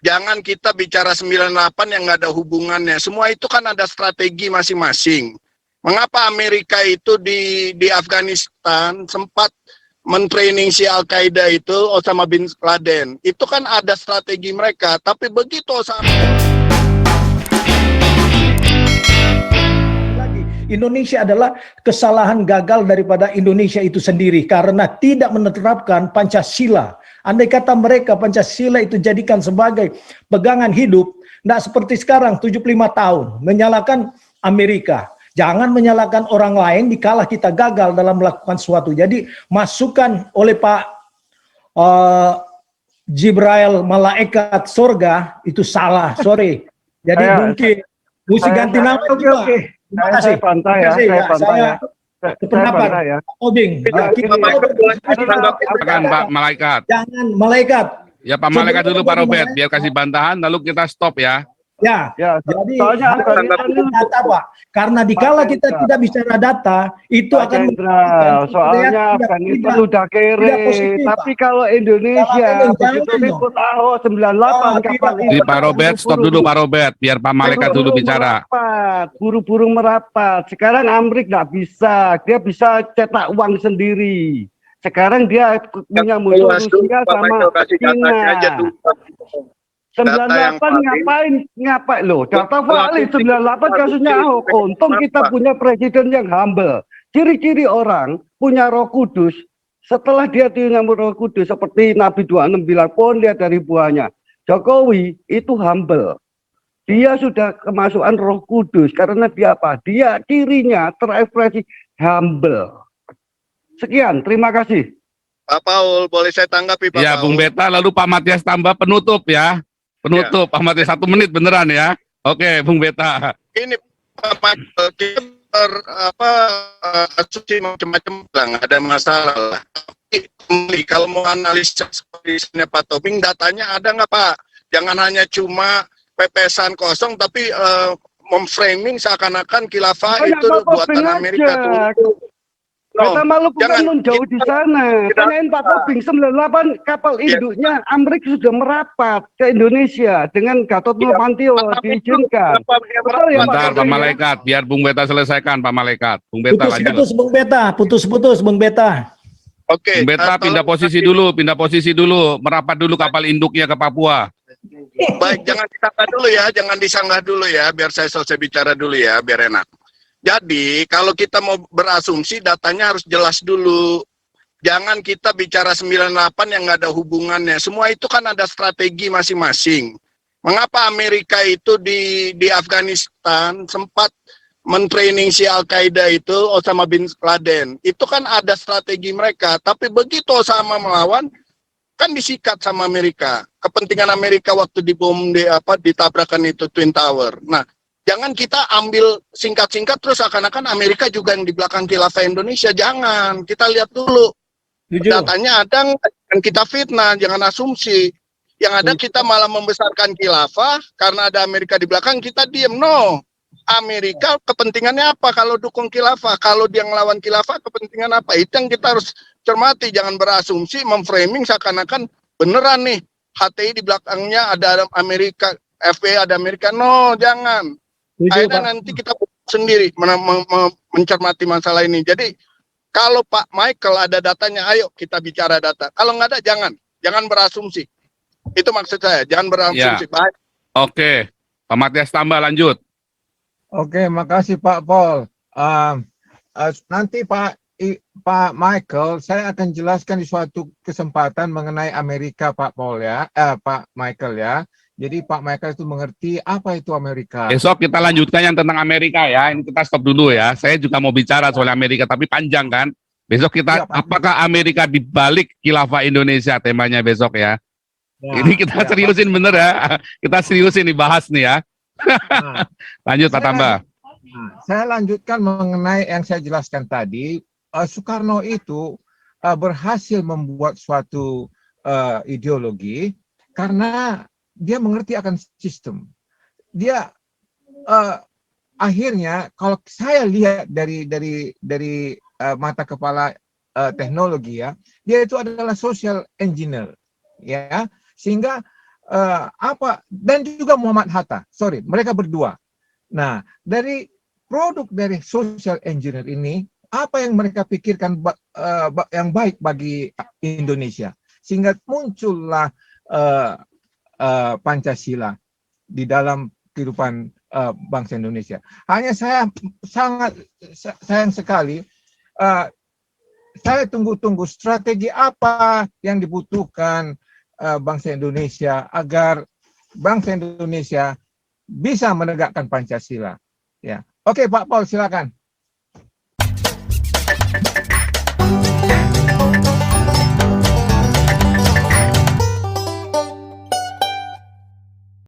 Jangan kita bicara 98 yang nggak ada hubungannya. Semua itu kan ada strategi masing-masing. Mengapa Amerika itu di Afghanistan sempat mentraining si Al-Qaeda itu Osama bin Laden? Itu kan ada strategi mereka. Tapi begitu Osama... Indonesia adalah kesalahan gagal daripada Indonesia itu sendiri karena tidak menerapkan Pancasila. Andai kata mereka Pancasila itu jadikan sebagai pegangan hidup, tidak seperti sekarang 75 tahun menyalahkan Amerika. Jangan menyalahkan orang lain dikala kita gagal dalam melakukan sesuatu. Jadi masukan oleh Pak Jibril malaikat surga itu salah, sorry. Jadi mungkin mesti ganti nama juga. Terima kasih. Saya pendapat Obing. Pak Malaikat. Jangan malaikat. Ya Pak Malaikat dulu Pak Robert, biar kasih bantahan, lalu kita stop ya. Ya, jadi data Pak, karena dikala kita tidak bicara data, itu Pak akan soalnya Afghanistan udah kere, tapi kalau Indonesia begitu ribut Ahok 98 kapal Jadi Pak Robert, stop dulu Pak Robert, biar Pak Malaikat dulu bicara. Buru-buru merapat, sekarang Amrik nggak bisa, dia bisa cetak uang sendiri. Sekarang dia punya musuh Rusia sama China. 98 ngapain loh, data valid 98 kasusnya Ahok. Untung kita punya presiden yang humble. Ciri-ciri orang punya Roh Kudus, setelah dia punya Roh Kudus seperti Nabi 26 bilang, pun lihat dari buahnya. Jokowi itu humble. Dia sudah kemasukan Roh Kudus karena dia apa? Dia cirinya terekspresi humble. Sekian, terima kasih. Pak Paul, boleh saya tanggapi Pak Ya, Paul? Bung Beta, lalu Pak Matias tambah penutup ya. Penutup, Pak Matias 1 menit beneran ya. Oke, Bung Beta. Ini Pak Michael, kita asumsi macam-macam nggak ada masalah. Tapi kalau mau analisis kondisinya Pak Tobing, datanya ada nggak Pak? Jangan hanya cuma pepesan kosong, tapi memframing seakan-akan khilafah itu buatan Amerika tuh. Kita malu bukan jauh di sana. Tanyain Pak Tobing, 98 kapal induknya Amrik sudah merapat ke Indonesia dengan Gatot Nurmantio diizinkan. Betul ya Bentar Pak Malaikat, biar Bung Beta selesaikan Pak Malaikat. Bung Beta putus Bung Beta, putus Bung Beta. Oke. Bung Beta pindah posisi dulu, merapat dulu kapal induknya ke Papua. Baik, jangan disanggah dulu ya, biar saya selesai bicara dulu ya, biar enak. Jadi kalau kita mau berasumsi datanya harus jelas dulu. Jangan kita bicara 98 yang nggak ada hubungannya. Semua itu kan ada strategi masing-masing. Mengapa Amerika itu di Afghanistan sempat mentraining si Al-Qaeda itu Osama bin Laden? Itu kan ada strategi mereka. Tapi begitu Osama melawan, kan disikat sama Amerika. Kepentingan Amerika waktu dibom ditabrakan itu Twin Tower. Nah, jangan kita ambil singkat-singkat terus seakan-akan Amerika juga yang di belakang khilafah Indonesia. Jangan, kita lihat dulu. Datanya ada, dan kita fitnah, jangan asumsi. Yang ada kita malah membesarkan khilafah, karena ada Amerika di belakang, kita diem. No, Amerika kepentingannya apa kalau dukung khilafah? Kalau dia ngelawan khilafah, kepentingan apa? Itu yang kita harus cermati, jangan berasumsi, memframing seakan-akan beneran nih, HTI di belakangnya ada Amerika, FBI ada Amerika. No, jangan. Akhirnya nanti kita sendiri mencermati masalah ini. Jadi kalau Pak Michael ada datanya, ayo kita bicara data. Kalau nggak ada, jangan berasumsi. Itu maksud saya, jangan berasumsi. Ya. Oke, Pak Matias tambah lanjut. Oke, makasih Pak Paul. Nanti Pak Michael, saya akan jelaskan di suatu kesempatan mengenai Amerika Pak Paul ya, Pak Michael ya. Jadi Pak Michael itu mengerti apa itu Amerika. Besok kita lanjutkan yang tentang Amerika ya. Ini kita stop dulu ya. Saya juga mau bicara soal Amerika, tapi panjang kan. Besok kita, apakah Amerika dibalik khilafah Indonesia, temanya besok ya. Ini kita seriusin bener ya. Kita seriusin dibahas nih ya. Lanjut Pak Tambah. Saya lanjutkan mengenai yang saya jelaskan tadi. Soekarno itu berhasil membuat suatu ideologi karena dia mengerti akan sistem. Dia akhirnya kalau saya lihat dari mata kepala teknologi ya, dia itu adalah social engineer ya, sehingga dan juga Muhammad Hatta. Sorry, mereka berdua. Nah, dari produk dari social engineer ini, apa yang mereka pikirkan yang baik bagi Indonesia, sehingga muncullah Pancasila di dalam kehidupan bangsa Indonesia. Hanya saya sangat sayang sekali, saya tunggu-tunggu strategi apa yang dibutuhkan bangsa Indonesia agar bangsa Indonesia bisa menegakkan Pancasila. Ya, oke Pak Paul, silakan.